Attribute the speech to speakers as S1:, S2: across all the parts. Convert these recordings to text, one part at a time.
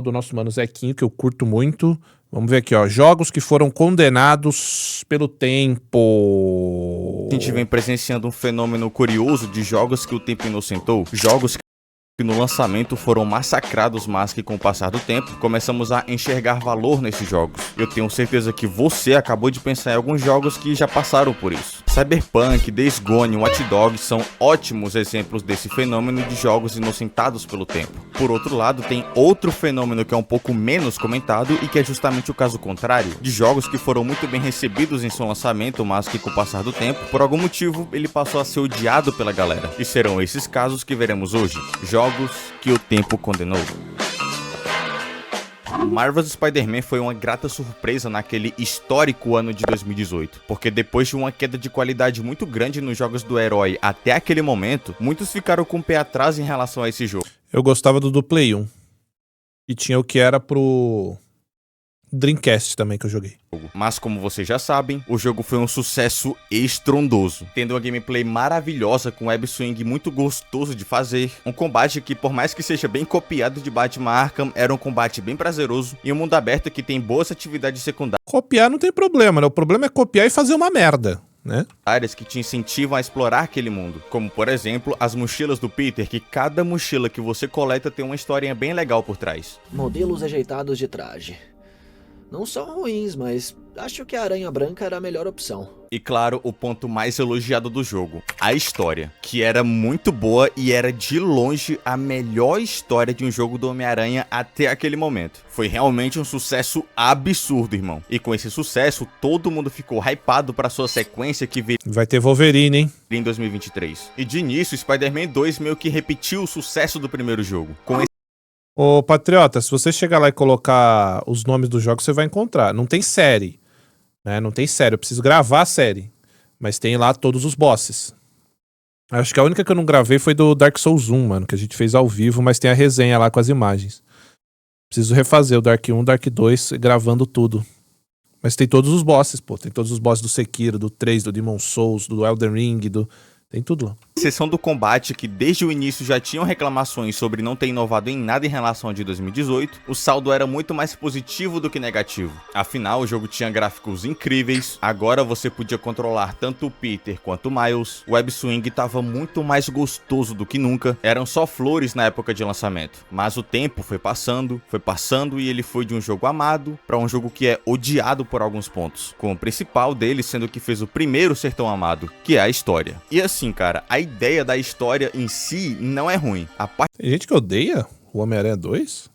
S1: do nosso mano Zequinho, que eu curto muito. Vamos ver aqui, ó. Jogos que foram condenados pelo tempo.
S2: A gente vem presenciando um fenômeno curioso de jogos que o tempo inocentou. Jogos que no lançamento foram massacrados, mas que com o passar do tempo começamos a enxergar valor nesses jogos. Eu tenho certeza que você acabou de pensar em alguns jogos que já passaram por isso. Cyberpunk, Days Gone, Watch Dogs são ótimos exemplos desse fenômeno de jogos inocentados pelo tempo. Por outro lado, tem outro fenômeno que é um pouco menos comentado e que é justamente o caso contrário, de jogos que foram muito bem recebidos em seu lançamento, mas que com o passar do tempo, por algum motivo, ele passou a ser odiado pela galera. E serão esses casos que veremos hoje. Jogos que o tempo condenou. Marvel's Spider-Man foi uma grata surpresa naquele histórico ano de 2018, porque depois de uma queda de qualidade muito grande nos jogos do herói até aquele momento, muitos ficaram com o pé atrás em relação a esse jogo.
S1: Eu gostava do Play 1. E tinha o que era pro Dreamcast também que eu joguei.
S2: Mas como vocês já sabem, o jogo foi um sucesso estrondoso, tendo uma gameplay maravilhosa com web swing muito gostoso de fazer, um combate que por mais que seja bem copiado de Batman Arkham, era um combate bem prazeroso e um mundo aberto que tem boas atividades secundárias.
S1: Copiar não tem problema, né? O problema é copiar e fazer uma merda, né?
S2: Áreas que te incentivam a explorar aquele mundo, como por exemplo as mochilas do Peter, que cada mochila que você coleta tem uma historinha bem legal por trás.
S3: Modelos ajeitados de traje. Não são ruins, mas acho que a Aranha Branca era a melhor opção.
S2: E claro, o ponto mais elogiado do jogo, a história, que era muito boa e era de longe a melhor história de um jogo do Homem-Aranha até aquele momento. Foi realmente um sucesso absurdo, irmão. E com esse sucesso, todo mundo ficou hypado para sua sequência que viria
S1: Vai ter Wolverine, hein?
S2: em 2023. E de início, Spider-Man 2 meio que repetiu o sucesso do primeiro jogo. Com
S1: Ô, Patriota, se você chegar lá e colocar os nomes dos jogos, você vai encontrar. Não tem série, né? Não tem série. Eu preciso gravar a série. Mas tem lá todos os bosses. Acho que a única que eu não gravei foi do Dark Souls 1, mano, que a gente fez ao vivo, mas tem a resenha lá com as imagens. Preciso refazer o Dark 1, Dark 2, gravando tudo. Mas tem todos os bosses, pô. Tem todos os bosses do Sekiro, do 3, do Demon Souls, do Elden Ring, tem tudo lá.
S2: exceção do combate, que desde o início já tinham reclamações sobre não ter inovado em nada em relação ao de 2018, o saldo era muito mais positivo do que negativo. Afinal, o jogo tinha gráficos incríveis, agora você podia controlar tanto o Peter quanto o Miles, o web swing estava muito mais gostoso do que nunca, eram só flores na época de lançamento. Mas o tempo foi passando e ele foi de um jogo amado para um jogo que é odiado por alguns pontos, com o principal dele sendo que fez o primeiro ser tão amado, que é a história. E assim, cara, a ideia da história em si não é ruim.
S1: Tem gente que odeia o Homem-Aranha 2?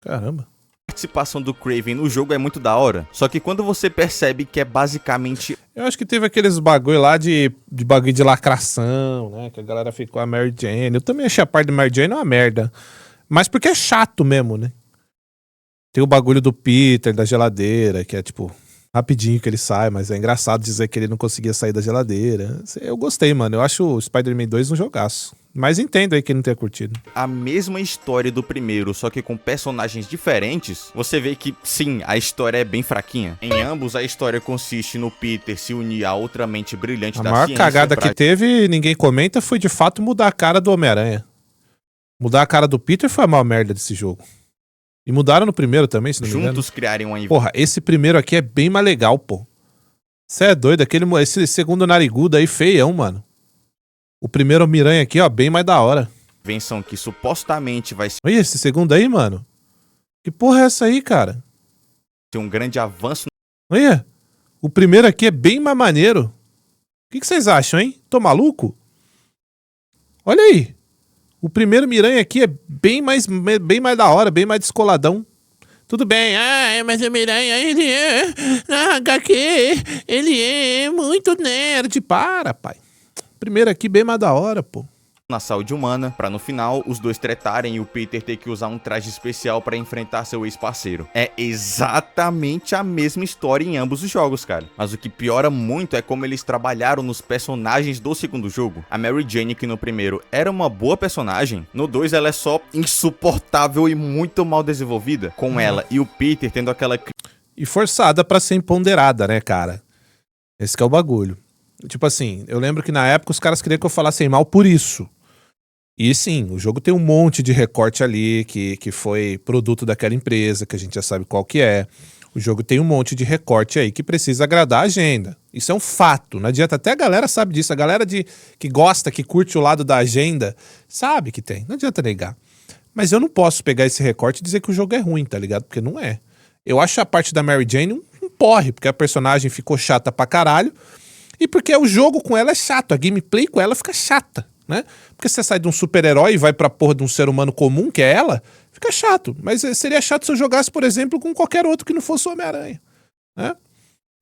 S1: Caramba.
S2: A participação do Kraven no jogo é muito da hora, só que quando você percebe que é basicamente...
S1: Eu acho que teve aqueles bagulho lá de bagulho de lacração, né? Que a galera ficou a Mary Jane. Eu também achei a parte de Mary Jane uma merda. Mas porque é chato mesmo, né? Tem o bagulho do Peter, da geladeira, que é tipo... rapidinho que ele sai, mas é engraçado dizer que ele não conseguia sair da geladeira. Eu gostei, mano. Eu acho o Spider-Man 2 um jogaço. Mas entendo aí quem não tenha curtido.
S2: A mesma história do primeiro, só que com personagens diferentes, você vê que, sim, a história é bem fraquinha. Em ambos, a história consiste no Peter se unir a outra mente brilhante da ciência.
S1: A maior cagada que teve, ninguém comenta, foi de fato mudar a cara do Homem-Aranha. Mudar a cara do Peter foi a maior merda desse jogo. E mudaram no primeiro também, se não me engano.
S2: Juntos criarem uma...
S1: Porra, esse primeiro aqui é bem mais legal, pô. Você é doido? Esse segundo narigudo aí, feião, mano. O primeiro Miranha aqui, ó, bem mais da hora.
S2: Invenção que supostamente vai ser
S1: Olha esse segundo aí, mano. Que porra é essa aí, cara?
S2: um grande avanço.
S1: Olha, o primeiro aqui é bem mais maneiro. O que vocês acham, hein? Tô maluco? Olha aí. O primeiro Miranha aqui é bem mais da hora, bem mais descoladão. Tudo bem, mas o Miranha, ele é... Na HQ, ele é muito nerd. Para, pai. Primeiro aqui bem mais da hora, pô.
S2: Na saúde humana, pra no final os dois tretarem e o Peter ter que usar um traje especial pra enfrentar seu ex-parceiro. É exatamente a mesma história em ambos os jogos, cara. Mas o que piora muito é como eles trabalharam nos personagens do segundo jogo. A Mary Jane, que no primeiro era uma boa personagem, no 2 ela é só insuportável e muito mal desenvolvida, com ela e o Peter tendo aquela...
S1: E forçada pra ser empoderada, né, cara? Esse que é o bagulho. Tipo assim, eu lembro que na época os caras queriam que eu falasse mal por isso. E sim, o jogo tem um monte de recorte ali que foi produto daquela empresa, que a gente já sabe qual que é. O jogo tem um monte de recorte aí que precisa agradar a agenda. Isso é um fato, não adianta. Até a galera sabe disso. A galera que gosta, que curte o lado da agenda, sabe que tem. Não adianta negar. Mas eu não posso pegar esse recorte e dizer que o jogo é ruim, tá ligado? Porque não é. Eu acho a parte da Mary Jane um porre, porque a personagem ficou chata pra caralho. E porque o jogo com ela é chato, a gameplay com ela fica chata, né? Porque você sai de um super-herói e vai pra porra de um ser humano comum, que é ela, fica chato. Mas seria chato se eu jogasse, por exemplo, com qualquer outro que não fosse o Homem-Aranha, né?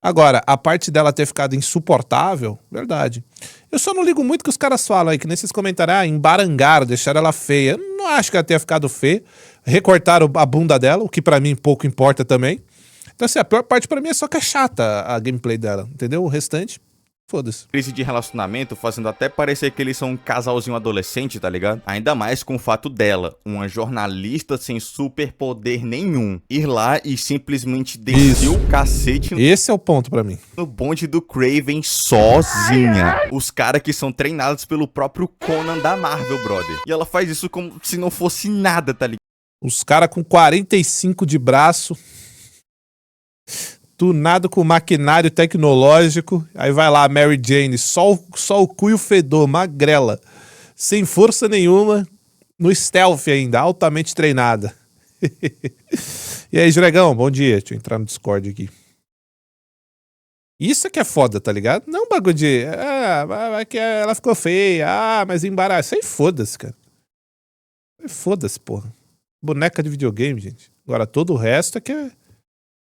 S1: Agora, a parte dela ter ficado insuportável, verdade. Eu só não ligo muito que os caras falam aí, que nesses comentários, embarangaram, deixaram ela feia. Eu não acho que ela tenha ficado feia. Recortaram a bunda dela, o que pra mim pouco importa também. Então, assim, a pior parte pra mim é só que é chata a gameplay dela, entendeu? O restante, foda-se.
S2: Crise de relacionamento, fazendo até parecer que eles são um casalzinho adolescente, tá ligado? Ainda mais com o fato dela, uma jornalista sem superpoder nenhum, ir lá e simplesmente descer o cacete
S1: Esse é o ponto pra mim.
S2: no bonde do Kraven sozinha. Os caras que são treinados pelo próprio Conan da Marvel, brother. E ela faz isso como se não fosse nada, tá ligado?
S1: Os caras com 45 de braço, tunado com maquinário tecnológico. Aí vai lá a Mary Jane, só o cu e o fedor, magrela, sem força nenhuma, no stealth ainda, altamente treinada. E aí, Juregão, bom dia. Deixa eu entrar no Discord aqui. Isso é que é foda, tá ligado? Não bagulho de... vai que ela ficou feia. Mas embaraço. Isso aí foda-se, cara. Foda-se, porra. Boneca de videogame, gente. Agora, todo o resto é que é...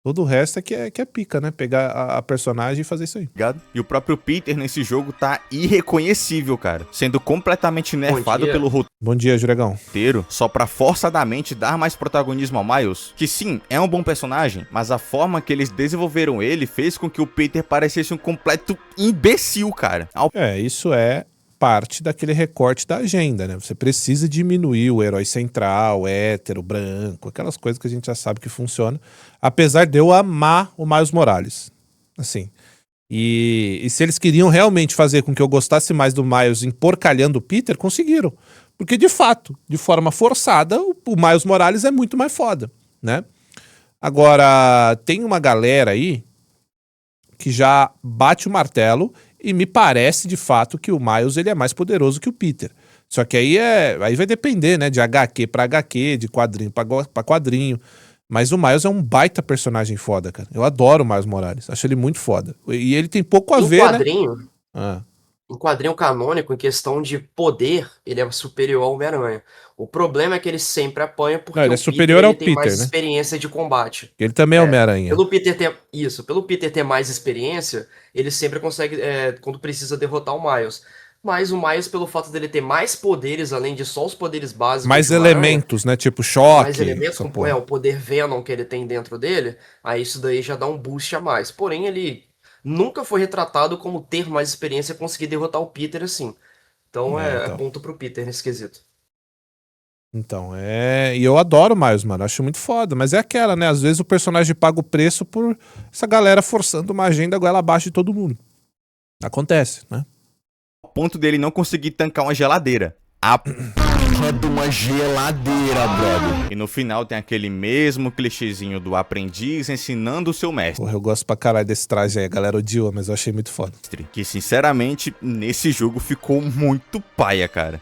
S1: Todo o resto é que é pica, né? Pegar a personagem e fazer isso aí.
S2: Ligado? E o próprio Peter nesse jogo tá irreconhecível, cara. Sendo completamente nerfado pelo
S1: Bom dia, Juregão.
S2: roteiro, só pra forçadamente dar mais protagonismo ao Miles. Que sim, é um bom personagem, mas a forma que eles desenvolveram ele fez com que o Peter parecesse um completo imbecil, cara.
S1: Isso é parte daquele recorte da agenda, né? Você precisa diminuir o herói central, hétero, branco, aquelas coisas que a gente já sabe que funciona. Apesar de eu amar o Miles Morales. Assim. E se eles queriam realmente fazer com que eu gostasse mais do Miles emporcalhando o Peter, conseguiram. Porque, de fato, de forma forçada, o Miles Morales é muito mais foda, né? Agora, tem uma galera aí que já bate o martelo e me parece, de fato, que o Miles ele é mais poderoso que o Peter. Só que aí vai depender, né? De HQ pra HQ, de quadrinho pra quadrinho. Mas o Miles é um baita personagem foda, cara. Eu adoro o Miles Morales. Acho ele muito foda. E ele tem pouco a ver,
S4: quadrinho,
S1: né?
S4: Em quadrinho canônico, em questão de poder, ele é superior ao Homem-Aranha. O problema é que ele sempre apanha porque
S1: Não, ele é
S4: o
S1: superior
S4: Peter,
S1: ao
S4: ele tem mais
S1: Peter, né?
S4: experiência de combate.
S1: Ele também é Homem-Aranha.
S4: Pelo Peter ter mais experiência, ele sempre consegue, quando precisa, derrotar o Miles. Mas o Miles, pelo fato dele ter mais poderes, além de só os poderes básicos
S1: Mais
S4: de uma aranha,
S1: elementos, né? Tipo choque.
S4: mais elementos,
S1: essa
S4: como
S1: porra.
S4: o poder Venom que ele tem dentro dele, aí isso daí já dá um boost a mais. Porém, ele nunca foi retratado como ter mais experiência e conseguir derrotar o Peter assim. Então é ponto pro Peter nesse quesito.
S1: Então, e eu adoro o Miles, mano, acho muito foda, mas é aquela, né, às vezes o personagem paga o preço por essa galera forçando uma agenda goela abaixo de todo mundo. Acontece, né?
S2: O ponto dele não conseguir tancar uma geladeira. A porra de uma geladeira, brother. E no final tem aquele mesmo clichêzinho do aprendiz ensinando o seu mestre.
S1: Porra, eu gosto pra caralho desse traje aí, a galera odiou, mas eu achei muito foda.
S2: Que sinceramente, nesse jogo ficou muito paia, cara.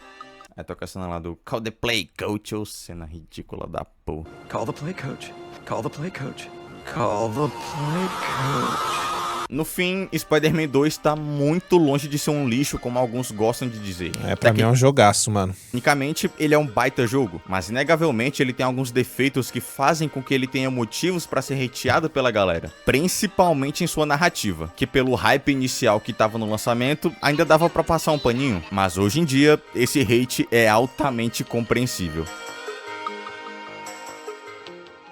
S2: Aí toca a cena lá do Call the Play Coach, ou cena ridícula da porra.
S5: Call the play coach. Call the play coach. Call the play coach.
S2: No fim, Spider-Man 2 tá muito longe de ser um lixo, como alguns gostam de dizer.
S1: Pra mim é um jogaço, mano.
S2: Tecnicamente, ele é um baita jogo, mas inegavelmente ele tem alguns defeitos que fazem com que ele tenha motivos pra ser hateado pela galera. Principalmente em sua narrativa, que pelo hype inicial que tava no lançamento, ainda dava pra passar um paninho. Mas hoje em dia, esse hate é altamente compreensível.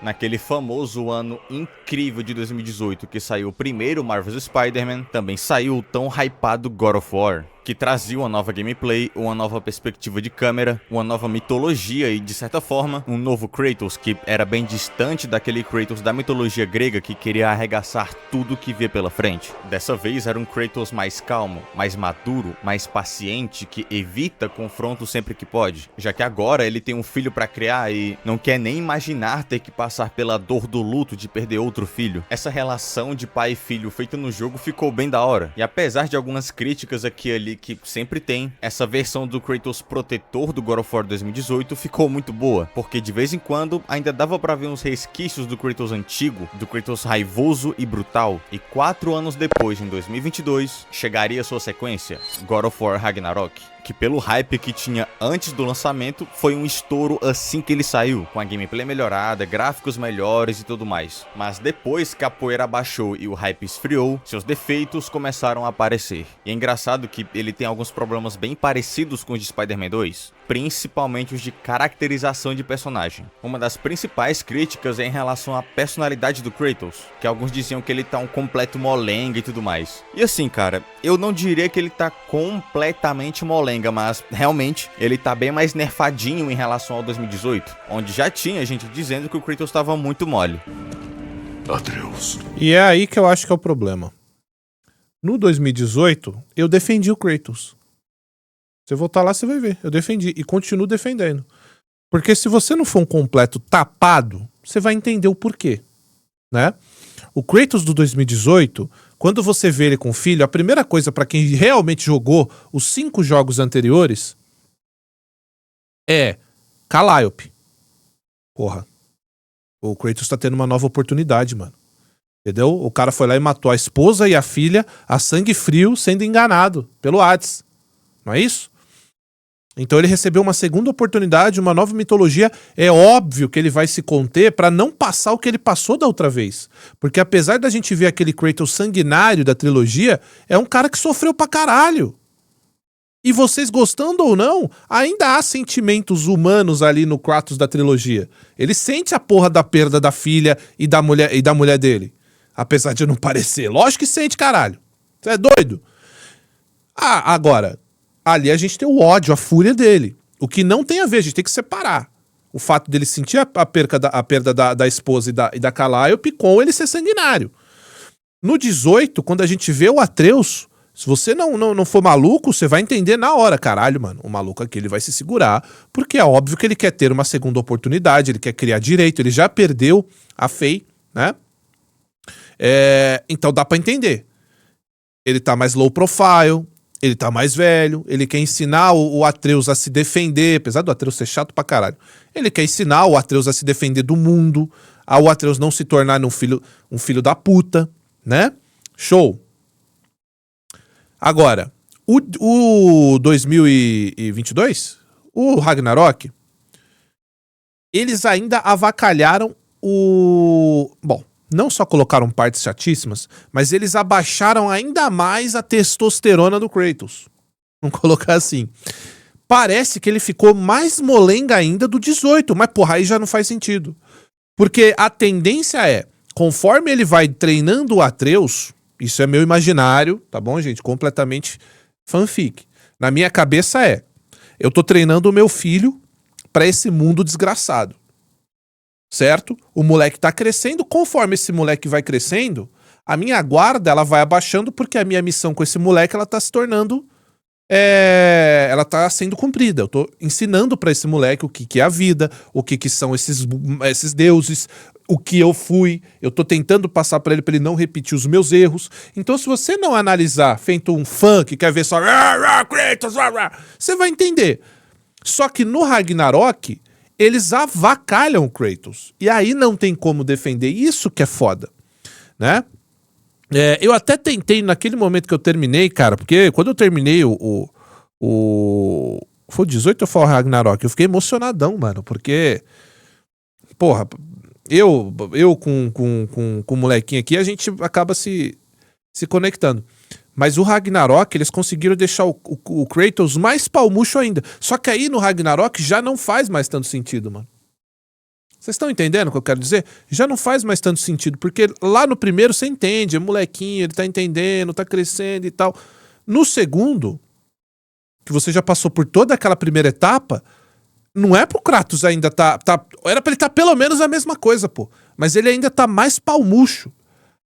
S2: Naquele famoso ano incrível de 2018 que saiu o primeiro Marvel's Spider-Man, também saiu o tão hypado God of War. que trazia uma nova gameplay, uma nova perspectiva de câmera, uma nova mitologia e, de certa forma, um novo Kratos que era bem distante daquele Kratos da mitologia grega que queria arregaçar tudo que via pela frente. Dessa vez era um Kratos mais calmo, mais maduro, mais paciente, que evita confronto sempre que pode, já que agora ele tem um filho pra criar e não quer nem imaginar ter que passar pela dor do luto de perder outro filho. Essa relação de pai e filho feita no jogo ficou bem da hora, e apesar de algumas críticas aqui e ali que sempre tem, essa versão do Kratos protetor do God of War 2018 ficou muito boa, porque de vez em quando ainda dava pra ver uns resquícios do Kratos antigo, do Kratos raivoso e brutal, e 4 anos depois, em 2022, chegaria sua sequência, God of War Ragnarok, que pelo hype que tinha antes do lançamento, foi um estouro assim que ele saiu, com a gameplay melhorada, gráficos melhores e tudo mais. Mas depois que a poeira abaixou e o hype esfriou, seus defeitos começaram a aparecer. E é engraçado que ele tem alguns problemas bem parecidos com os de Spider-Man 2, principalmente os de caracterização de personagem. Uma das principais críticas é em relação à personalidade do Kratos, que alguns diziam que ele tá um completo molenga e tudo mais. E assim, cara, eu não diria que ele tá completamente molenga, mas realmente ele tá bem mais nerfadinho em relação ao 2018, onde já tinha gente dizendo que o Kratos tava muito mole.
S5: Atreus.
S1: E é aí que eu acho que é o problema. No 2018, eu defendi o Kratos. Você voltar lá, você vai ver. Eu defendi e continuo defendendo. Porque se você não for um completo tapado, você vai entender o porquê, né? O Kratos do 2018, quando você vê ele com o filho, a primeira coisa pra quem realmente jogou os 5 jogos anteriores é Calliope. Porra. O Kratos tá tendo uma nova oportunidade, mano. Entendeu? O cara foi lá e matou a esposa e a filha a sangue frio, sendo enganado pelo Hades. Não é isso? Então ele recebeu uma segunda oportunidade, uma nova mitologia. É óbvio que ele vai se conter pra não passar o que ele passou da outra vez. Porque apesar da gente ver aquele Kratos sanguinário da trilogia, é um cara que sofreu pra caralho. E vocês gostando ou não, ainda há sentimentos humanos ali no Kratos da trilogia. Ele sente a porra da perda da filha e da mulher dele. Apesar de não parecer. Lógico que sente, caralho. Você é doido? Ah, agora... Ali a gente tem o ódio, a fúria dele. O que não tem a ver, a gente tem que separar. O fato dele sentir a perda da esposa e da Calliope com ele ser sanguinário. No 18, quando a gente vê o Atreus, se você não for maluco, você vai entender na hora. Caralho, mano, o maluco aqui ele vai se segurar, porque é óbvio que ele quer ter uma segunda oportunidade, ele quer criar direito, ele já perdeu a Faye, né? Então dá pra entender. Ele tá mais low profile, ele tá mais velho, ele quer ensinar o Atreus a se defender, apesar do Atreus ser chato pra caralho. Ele quer ensinar o Atreus a se defender do mundo, ao Atreus não se tornar um filho da puta, né? Show. Agora, o 2022, o Ragnarok, eles ainda avacalharam Bom, não só colocaram partes chatíssimas, mas eles abaixaram ainda mais a testosterona do Kratos. Vamos colocar assim. Parece que ele ficou mais molenga ainda do 18, mas porra, aí já não faz sentido. Porque a tendência é, conforme ele vai treinando o Atreus, isso é meu imaginário, tá bom, gente? Completamente fanfic. Na minha cabeça eu tô treinando o meu filho pra esse mundo desgraçado. Certo? O moleque tá crescendo, conforme esse moleque vai crescendo, a minha guarda ela vai abaixando porque a minha missão com esse moleque ela tá se tornando, ela tá sendo cumprida. Eu tô ensinando pra esse moleque o que é a vida, o que são esses deuses, o que eu fui, eu tô tentando passar pra ele não repetir os meus erros. Então se você não analisar, feito um fã que quer ver só você vai entender. Só que no Ragnarok eles avacalham o Kratos. E aí não tem como defender. Isso que é foda, né? Eu até tentei, naquele momento que eu terminei, cara, porque quando eu terminei foi o 18 ou foi o Ragnarok? Eu fiquei emocionadão, mano, porque... Porra, eu com o molequinho aqui, a gente acaba se conectando. Mas o Ragnarok, eles conseguiram deixar o Kratos mais palmucho ainda. Só que aí no Ragnarok já não faz mais tanto sentido, mano. Vocês estão entendendo o que eu quero dizer? Já não faz mais tanto sentido, porque lá no primeiro você entende, é molequinho, ele tá entendendo, tá crescendo e tal. No segundo, que você já passou por toda aquela primeira etapa, não é pro Kratos ainda era pra ele estar pelo menos a mesma coisa, pô. Mas ele ainda tá mais palmurcho.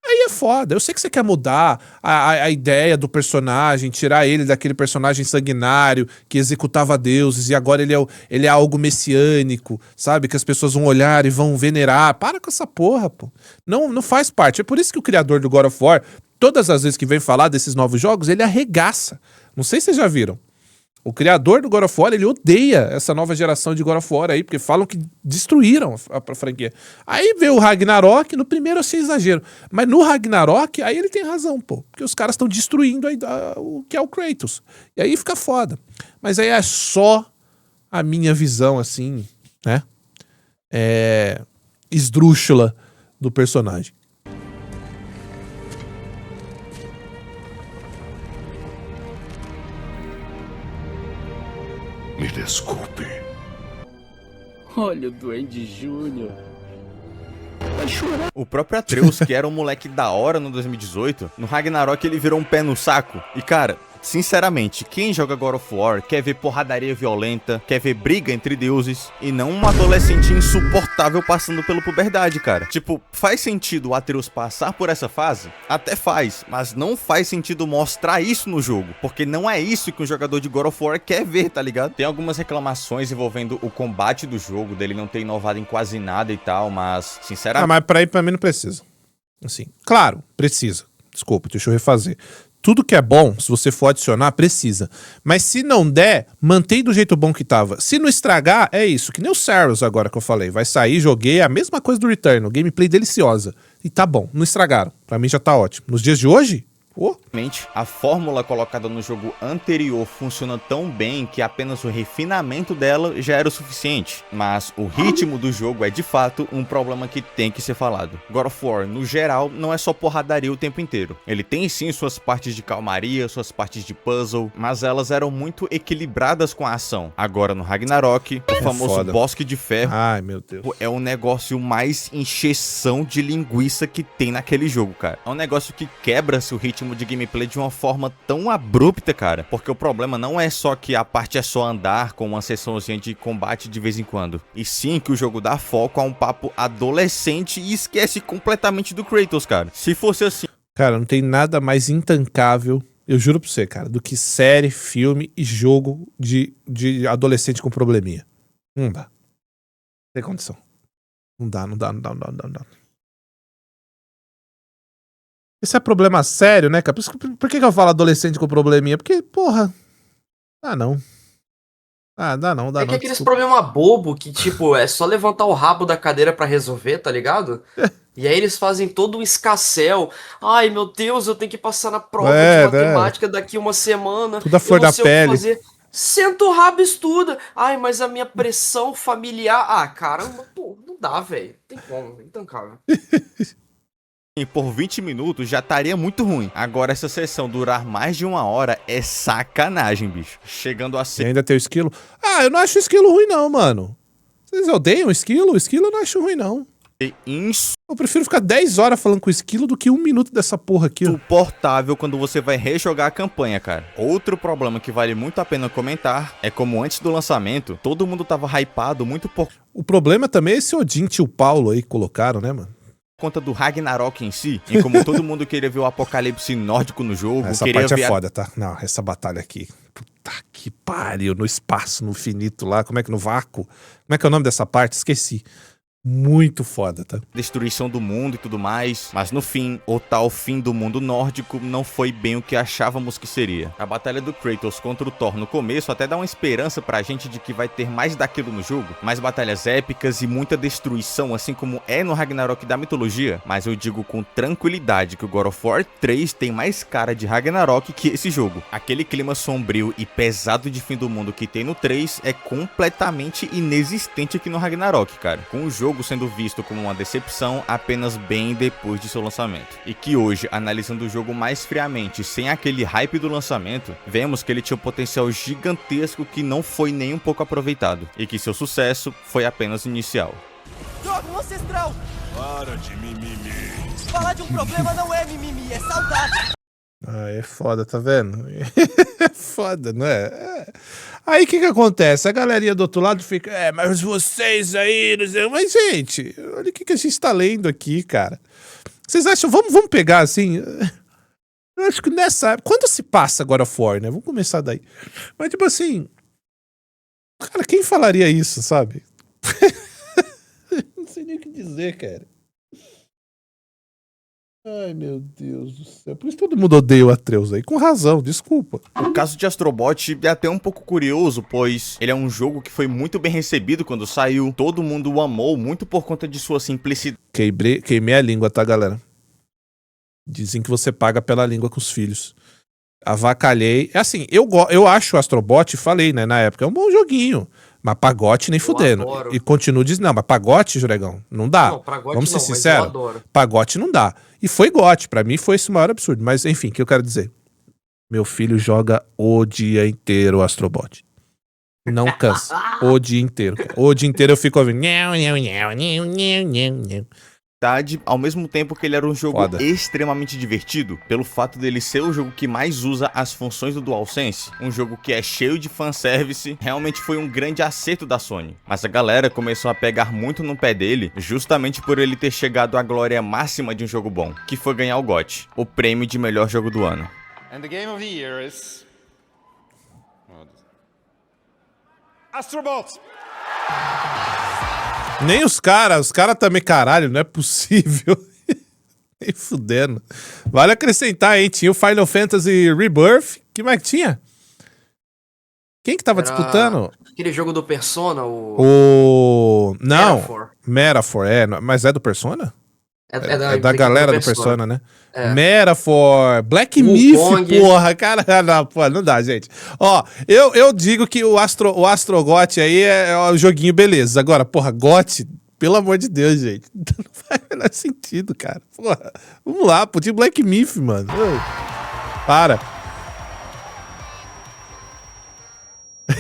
S1: Aí é foda. Eu sei que você quer mudar a ideia do personagem, tirar ele daquele personagem sanguinário que executava deuses e agora ele é algo messiânico, sabe? Que as pessoas vão olhar e vão venerar. Para com essa porra, pô. Não faz parte. É por isso que o criador do God of War, todas as vezes que vem falar desses novos jogos, ele arregaça. Não sei se vocês já viram. O criador do God of War, ele odeia essa nova geração de God of War aí, porque falam que destruíram a franquia. Aí veio o Ragnarok, no primeiro eu achei exagero, mas no Ragnarok, aí ele tem razão, pô, porque os caras estão destruindo aí, o que é o Kratos. E aí fica foda. Mas aí é só a minha visão, assim, né, esdrúxula do personagem.
S6: Me desculpe.
S5: Olha o Duende Júnior.
S2: O próprio Atreus, que era um moleque da hora no 2018, no Ragnarok ele virou um pé no saco. E cara, sinceramente, quem joga God of War quer ver porradaria violenta, quer ver briga entre deuses, e não um adolescente insuportável passando pela puberdade, cara. Tipo, faz sentido o Atreus passar por essa fase? Até faz, mas não faz sentido mostrar isso no jogo, porque não é isso que um jogador de God of War quer ver, tá ligado? Tem algumas reclamações envolvendo o combate do jogo, dele não ter inovado em quase nada e tal, mas, sinceramente...
S1: Mas pra mim não precisa. Assim, claro, precisa. Desculpa, deixa eu refazer. Tudo que é bom, se você for adicionar, precisa. Mas se não der, mantém do jeito bom que tava. Se não estragar, é isso. Que nem o Saros agora que eu falei. Vai sair, joguei, a mesma coisa do Returnal. Gameplay deliciosa. E tá bom, não estragaram. Pra mim já tá ótimo. Nos dias de hoje...
S2: A fórmula colocada no jogo anterior funciona tão bem que apenas o refinamento dela já era o suficiente. Mas o ritmo do jogo é de fato um problema que tem que ser falado. God of War, no geral, não é só porradaria o tempo inteiro. Ele tem sim suas partes de calmaria, suas partes de puzzle, mas elas eram muito equilibradas com a ação. Agora no Ragnarok, o famoso Bosque de Ferro,
S1: ai, meu Deus,
S2: é o negócio mais encheção de linguiça que tem naquele jogo, cara. É um negócio que quebra-se o ritmo de gameplay de uma forma tão abrupta, cara, porque o problema não é só que a parte é só andar com uma sessãozinha de combate de vez em quando, e sim que o jogo dá foco a um papo adolescente e esquece completamente do Kratos, cara. Se fosse assim...
S1: Cara, não tem nada mais intancável, eu juro pra você, cara, do que série, filme e jogo de adolescente com probleminha. Não dá. Não tem condição. Não dá. Esse é problema sério, né, cara? Por que eu falo adolescente com probleminha? Porque, porra... Ah, não. Ah, dá não.
S4: É que aqueles problemas bobo que, tipo, é só levantar o rabo da cadeira pra resolver, tá ligado? E aí eles fazem todo um escassel. Ai, meu Deus, eu tenho que passar na prova de matemática daqui uma semana.
S1: Tudo a flor da pele.
S4: Senta o rabo e estuda. Ai, mas a minha pressão familiar... Ah, caramba, pô, não dá, velho. Não tem como, intancável.
S2: E por 20 minutos já estaria muito ruim. Agora essa sessão durar mais de 1 hora é sacanagem, bicho. Chegando a ser...
S1: E ainda tem o esquilo. Ah, eu não acho o esquilo ruim não, mano. Vocês odeiam o esquilo? O esquilo eu não acho ruim não. Eu prefiro ficar 10 horas falando com o esquilo do que 1 minuto dessa porra aqui.
S2: Insuportável quando você vai rejogar a campanha, cara. Outro problema que vale muito a pena comentar é como antes do lançamento, todo mundo tava hypado muito por...
S1: O problema também é esse Odin Tio Paulo aí que colocaram, né, mano?
S2: Conta do Ragnarok em si, e como todo mundo queria ver o apocalipse nórdico no jogo,
S1: essa parte é foda, tá? Não, essa batalha aqui, puta que pariu, no espaço, no infinito lá, como é que no vácuo? Como é que é o nome dessa parte? Esqueci. Muito foda, tá?
S2: Destruição do mundo e tudo mais, mas no fim, o tal fim do mundo nórdico não foi bem o que achávamos que seria. A batalha do Kratos contra o Thor no começo até dá uma esperança pra gente de que vai ter mais daquilo no jogo, mais batalhas épicas e muita destruição, assim como é no Ragnarok da mitologia, mas eu digo com tranquilidade que o God of War 3 tem mais cara de Ragnarok que esse jogo. Aquele clima sombrio e pesado de fim do mundo que tem no 3 é completamente inexistente aqui no Ragnarok, cara. Com o jogo sendo visto como uma decepção apenas bem depois de seu lançamento. E que hoje, analisando o jogo mais friamente, sem aquele hype do lançamento, vemos que ele tinha um potencial gigantesco que não foi nem um pouco aproveitado, e que seu sucesso foi apenas inicial.
S7: Droga, um ancestral!
S6: Para de mimimi.
S7: Falar de um problema não é mimimi, é saudade.
S1: Ah, é foda, tá vendo? É foda, não é? Aí o que acontece? A galerinha do outro lado fica, mas vocês aí, não sei. Mas, gente, olha o que a gente tá lendo aqui, cara. Vocês acham, vamos pegar assim. Eu acho que nessa. Quando se passa God of War, né? Vamos começar daí. Mas, tipo assim. Cara, quem falaria isso, sabe? Não sei nem o que dizer, cara. Ai, meu Deus do céu. Por isso todo mundo odeia o Atreus aí. Com razão, desculpa.
S2: O caso de Astro Bot é até um pouco curioso, pois ele é um jogo que foi muito bem recebido quando saiu. Todo mundo o amou, muito por conta de sua simplicidade.
S1: Queimei a língua, tá, galera? Dizem que você paga pela língua com os filhos. Avacalhei. É assim, eu acho o Astro Bot, falei, né, na época, é um bom joguinho. Mas pagote nem fudendo.
S4: Adoro.
S1: E continuo dizendo, não, mas pagote, Juregão, não dá.
S4: Não, pagote
S1: Vamos ser
S4: não, mas
S1: sinceros.
S4: eu adoro.
S1: Pagote não dá. E foi gote, pra mim foi esse o maior absurdo. Mas enfim, o que eu quero dizer? Meu filho joga o dia inteiro o Astro Bot. Não cansa. O dia inteiro, cara. O dia inteiro eu fico ouvindo.
S2: Ao mesmo tempo que ele era um jogo
S1: Foda.
S2: extremamente divertido, pelo fato dele ser o jogo que mais usa as funções do DualSense, um jogo que é cheio de fanservice, realmente foi um grande acerto da Sony. Mas a galera começou a pegar muito no pé dele, justamente por ele ter chegado à glória máxima de um jogo bom, que foi ganhar o GOT, o prêmio de melhor jogo do ano.
S8: And the game of the year is Astro Bot.
S1: Nem os caras também, caralho, não é possível. Nem fudendo. Vale acrescentar, hein? Tinha o Final Fantasy Rebirth. Que mais que tinha? Quem que tava disputando?
S4: Aquele jogo do Persona, o...
S1: Não,
S4: Metaphor.
S1: Metaphor, é do Persona?
S4: É
S1: da galera do Persona, né?
S4: É.
S1: Metaphor, Black
S4: Wukong.
S1: Myth, porra, cara, não, pô, não dá, gente. Ó, eu digo que o Astro GOT aí é o joguinho beleza. Agora, porra, GOT, pelo amor de Deus, gente, não faz o menor sentido, cara. Porra, vamos lá, podia Black Myth, mano. Para.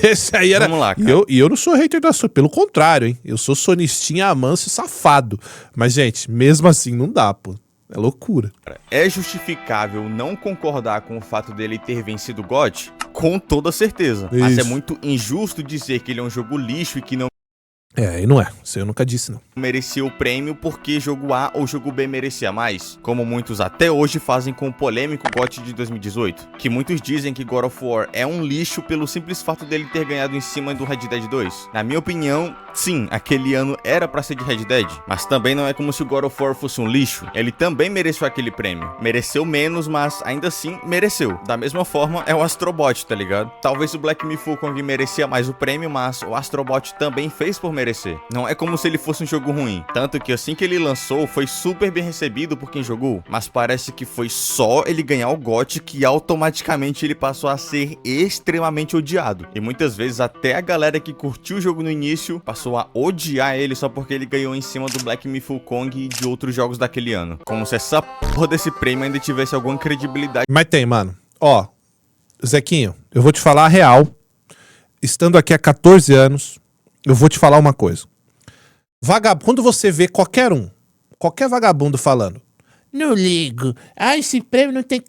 S1: Esse aí era...
S2: Vamos lá, cara.
S1: E eu não sou hater da Sony, pelo contrário, hein? Eu sou sonistinha, amanso e safado. Mas, gente, mesmo assim, não dá, pô. É loucura.
S2: É justificável não concordar com o fato dele ter vencido o GOT? Com toda certeza. Mas
S1: Isso.
S2: é muito injusto dizer que ele é um jogo lixo e que não
S1: E não é. Isso eu nunca disse, não.
S2: merecia o prêmio porque jogo A ou jogo B merecia mais, como muitos até hoje fazem com o polêmico GOT de 2018, que muitos dizem que God of War é um lixo pelo simples fato dele ter ganhado em cima do Red Dead 2. Na minha opinião, sim, aquele ano era pra ser de Red Dead, mas também não é como se o God of War fosse um lixo. Ele também mereceu aquele prêmio. Mereceu menos, mas ainda assim mereceu. Da mesma forma é o Astro Bot, tá ligado? Talvez o Black Myth Wukong merecia mais o prêmio, mas o Astro Bot também fez por merecer. Não é como se ele fosse um jogo ruim, tanto que assim que ele lançou foi super bem recebido por quem jogou, mas parece que foi só ele ganhar o GOT que automaticamente ele passou a ser extremamente odiado, e muitas vezes até a galera que curtiu o jogo no início passou a odiar ele só porque ele ganhou em cima do Black Myth Wukong e de outros jogos daquele ano, como se essa porra desse prêmio ainda tivesse alguma credibilidade.
S1: Mas tem, mano. Ó, Zequinho, eu vou te falar a real. Estando aqui há 14 anos, eu vou te falar uma coisa. Quando você vê qualquer vagabundo falando, não ligo, esse prêmio não tem...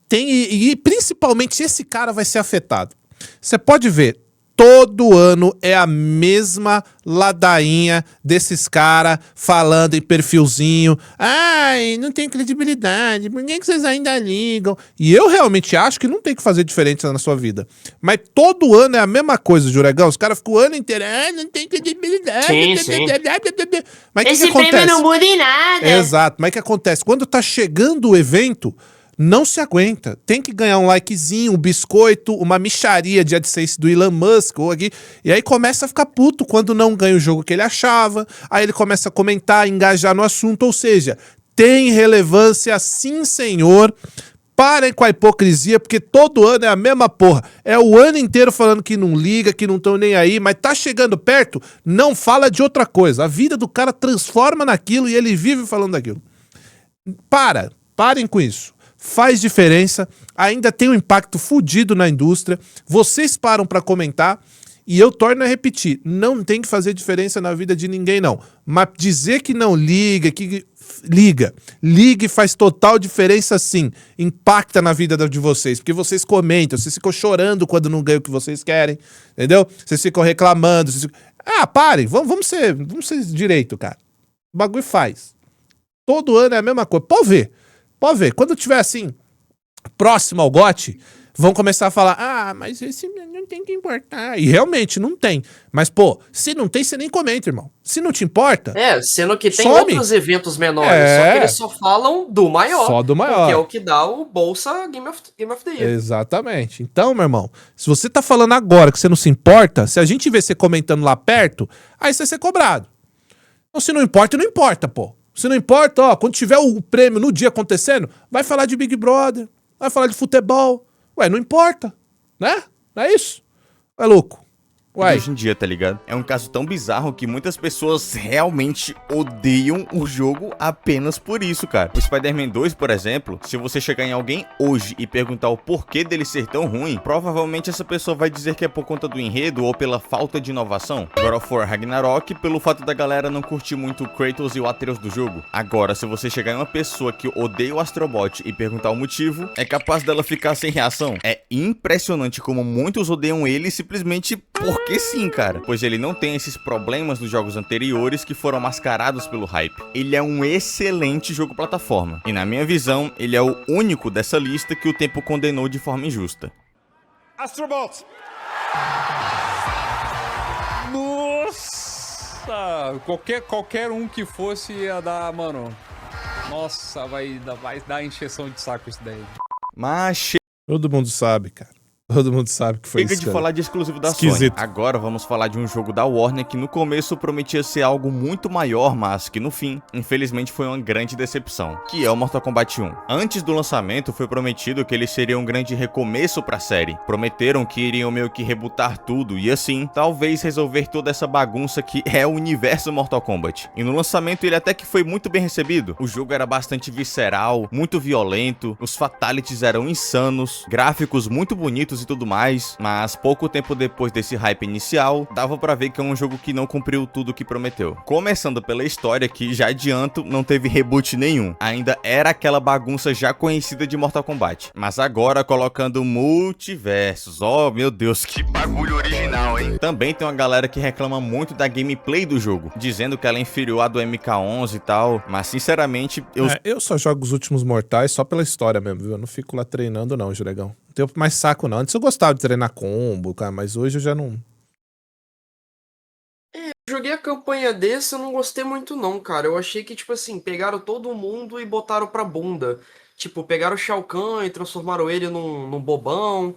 S1: Tem, e principalmente esse cara vai ser afetado. Você pode ver, todo ano é a mesma ladainha desses caras falando em perfilzinho. Ai, não tem credibilidade, por que vocês ainda ligam? E eu realmente acho que não tem que fazer diferença na sua vida. Mas todo ano é a mesma coisa, Juregão. Os caras ficam o ano inteiro, não tem credibilidade.
S4: Sim.
S1: Mas
S9: Esse
S1: que acontece?
S9: prêmio não muda em nada.
S1: Exato, mas o que acontece? Quando tá chegando o evento, não se aguenta. Tem que ganhar um likezinho, um biscoito, uma mixaria de AdSense do Elon Musk ou aqui. E aí começa a ficar puto quando não ganha o jogo que ele achava. Aí ele começa a comentar, engajar no assunto. Ou seja, tem relevância sim, senhor. Parem com a hipocrisia, porque todo ano é a mesma porra. É o ano inteiro falando que não liga, que não estão nem aí, mas tá chegando perto, não fala de outra coisa. A vida do cara transforma naquilo e ele vive falando daquilo. Parem com isso. Faz diferença, ainda tem um impacto fudido na indústria. Vocês param pra comentar E eu torno a repetir, não tem que fazer diferença na vida de ninguém, não. Mas dizer que não liga, que liga. Liga e faz total diferença, sim. Impacta na vida de vocês, porque vocês comentam, vocês ficam chorando quando não ganham o que vocês querem, entendeu? Vocês ficam reclamando. Parem, vamos ser direito, cara. O bagulho faz. Todo ano é a mesma coisa. Pode ver. Quando tiver assim, próximo ao GOT, vão começar a falar, mas esse não tem que importar. E realmente não tem. Mas, pô, se não tem, você nem comenta, irmão. Se não te importa...
S4: Sendo que tem
S1: some.
S4: outros eventos menores, só que eles só falam do maior.
S1: Só do maior.
S4: Porque é o que dá o Bolsa Game of the Year.
S1: Exatamente. Então, meu irmão, se você tá falando agora que você não se importa, se a gente vê você comentando lá perto, aí você vai ser cobrado. Então, se não importa, não importa, pô. Se não importa, ó, quando tiver o prêmio no dia acontecendo, vai falar de Big Brother, vai falar de futebol. Ué, não importa, né? Não é isso? É louco. Ué.
S2: Hoje em dia, tá ligado? É um caso tão bizarro que muitas pessoas realmente odeiam o jogo apenas por isso, cara. O Spider-Man 2, por exemplo, se você chegar em alguém hoje e perguntar o porquê dele ser tão ruim, provavelmente essa pessoa vai dizer que é por conta do enredo ou pela falta de inovação. God of War Ragnarok, pelo fato da galera não curtir muito o Kratos e o Atreus do jogo. Agora, se você chegar em uma pessoa que odeia o Astrobot e perguntar o motivo, é capaz dela ficar sem reação. É impressionante como muitos odeiam ele simplesmente porque sim, cara. Pois ele não tem esses problemas dos jogos anteriores que foram mascarados pelo hype. Ele é um excelente jogo plataforma. E na minha visão, ele é o único dessa lista que o tempo condenou de forma injusta.
S8: Astrobolt!
S9: Nossa! Qualquer um que fosse ia dar, mano. Nossa, vai dar encheção de saco isso daí.
S2: Mas
S1: todo mundo sabe, cara. Todo mundo sabe que foi isso.
S2: Chega de falar de exclusivo da Sony. Agora vamos falar de um jogo da Warner que no começo prometia ser algo muito maior, mas que no fim, infelizmente foi uma grande decepção, que é o Mortal Kombat 1. Antes do lançamento foi prometido que ele seria um grande recomeço pra série. Prometeram que iriam meio que rebutar tudo e assim, talvez resolver toda essa bagunça que é o universo Mortal Kombat. E no lançamento ele até que foi muito bem recebido. O jogo era bastante visceral, muito violento, os fatalities eram insanos, gráficos muito bonitos e tudo mais, mas pouco tempo depois desse hype inicial, dava pra ver que é um jogo que não cumpriu tudo o que prometeu. Começando pela história que, já adianto, não teve reboot nenhum. Ainda era aquela bagunça já conhecida de Mortal Kombat. Mas agora colocando multiversos. Oh, meu Deus, que bagulho original, hein? Também tem uma galera que reclama muito da gameplay do jogo, dizendo que ela é inferior à do MK11 e tal, mas sinceramente,
S1: eu só jogo os últimos Mortais só pela história mesmo, viu? Eu não fico lá treinando não, Juregão. Não tenho mais saco não. Antes eu gostava de treinar combo, cara, mas hoje eu já não...
S4: Joguei a campanha desse, eu não gostei muito não, cara. Eu achei que, tipo assim, pegaram todo mundo e botaram pra bunda. Tipo, pegaram o Shao Kahn e transformaram ele num bobão.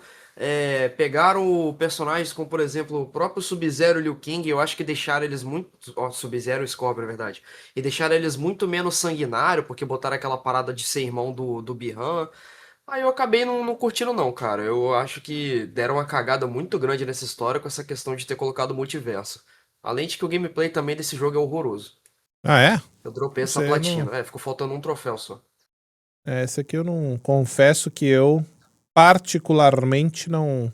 S4: Pegaram personagens como, por exemplo, o próprio Sub-Zero e Liu Kang. Eu acho que deixaram eles muito... Sub-Zero e Scorpion, na verdade. E deixaram eles muito menos sanguinário, porque botaram aquela parada de ser irmão do Bi-Han. Aí eu acabei não curtindo não, cara. Eu acho que deram uma cagada muito grande nessa história com essa questão de ter colocado multiverso. Além de que o gameplay também desse jogo é horroroso.
S1: Ah, é?
S4: Eu dropei essa platina. Não... ficou faltando um troféu só.
S1: Esse aqui eu não... Confesso que eu, particularmente, não...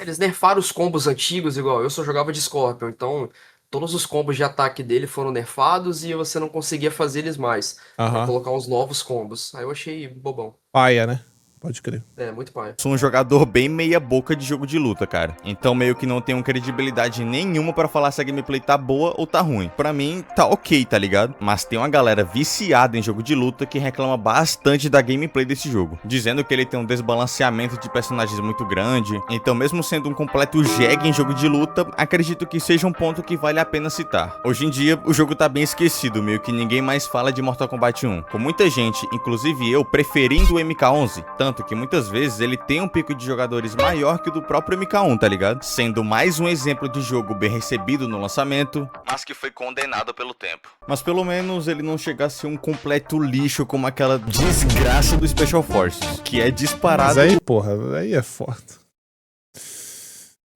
S4: Eles nerfaram os combos antigos, igual eu só jogava de Scorpion, então... Todos os combos de ataque dele foram nerfados e você não conseguia fazer eles mais. Pra colocar uns novos combos. Aí eu achei bobão.
S1: Paia, né? Pode crer.
S4: Muito paia.
S2: Sou um jogador bem meia boca de jogo de luta, cara. Então meio que não tenho credibilidade nenhuma pra falar se a gameplay tá boa ou tá ruim. Pra mim, tá ok, tá ligado? Mas tem uma galera viciada em jogo de luta que reclama bastante da gameplay desse jogo, dizendo que ele tem um desbalanceamento de personagens muito grande. Então mesmo sendo um completo jegue em jogo de luta, acredito que seja um ponto que vale a pena citar. Hoje em dia, o jogo tá bem esquecido, meio que ninguém mais fala de Mortal Kombat 1. Com muita gente, inclusive eu, preferindo o MK11, tanto que muitas vezes ele tem um pico de jogadores maior que o do próprio MK1, tá ligado? Sendo mais um exemplo de jogo bem recebido no lançamento, mas que foi condenado pelo tempo. Mas pelo menos ele não chega a ser um completo lixo como aquela desgraça do Special Forces, que é disparado...
S1: Mas aí, porra, aí é foda.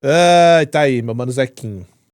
S1: Ai, tá aí, meu mano Zequinho.